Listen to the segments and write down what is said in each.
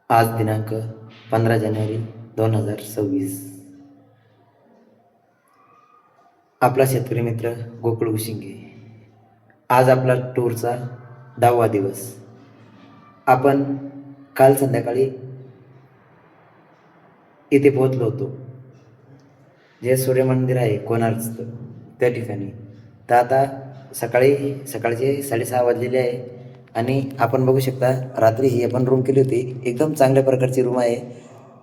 आज दिनांक 15 जानेवारी 2026. आपला शेतकरी मित्र गोकुळ घुशिंगे. आज आपला टूरचा 10वा दिवस. आपण काल संध्याकाळी इथे पोहोचलो होतो, जे सूर्यमंदिर आहे कोणार्कचं त्या ठिकाणी. तर आता सकाळचे 6:30 वाजलेले आहे आणि आपण बघू शकता रात्री ही आपण रूम केली होती. एकदम चांगल्या प्रकारची रूम आहे.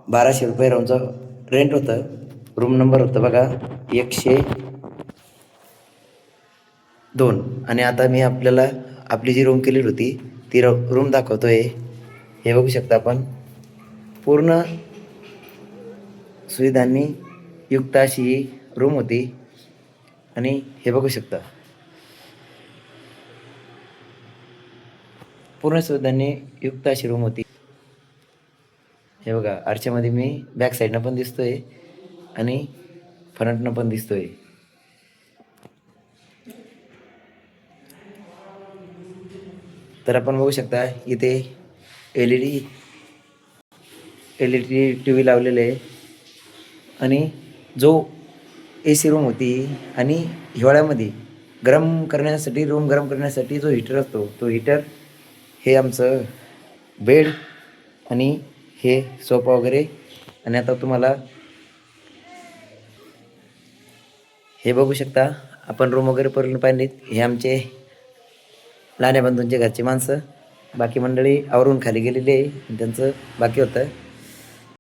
1200 रुपये रूमचं रेंट होतं. रूम नंबर होतं बघा 102. आणि आता मी आपल्याला आपली जी रूम केलेली होती ती रूम दाखवतो आहे. हे बघू शकता आपण, पूर्ण सुविधांनी युक्त अशी ही रूम होती. आणि हे बघू शकता, पूर्ण सुविधांनी युक्त अशी रूम होती. हे बघा, आरशामध्ये मी बॅक साईडनं पण दिसतोय आणि फ्रंटनं पण दिसतोय. तर आपण बघू शकता इथे LED टी व्ही लावलेले आहे. आणि जो AC रूम होती आणि हिवाळ्यामध्ये रूम गरम करण्यासाठी जो हीटर असतो, तो हीटर, हे आमचं बेड आणि हे सोफा वगैरे. आणि आता तुम्हाला हे बघू शकता, आपण रूम वगैरे पूर्ण पाहिलीत. हे आमचे लहान्या बंधूंचे घरचे माणसं. बाकी मंडळी आवरून खाली गेलेली आहे, त्यांचं बाकी होतं.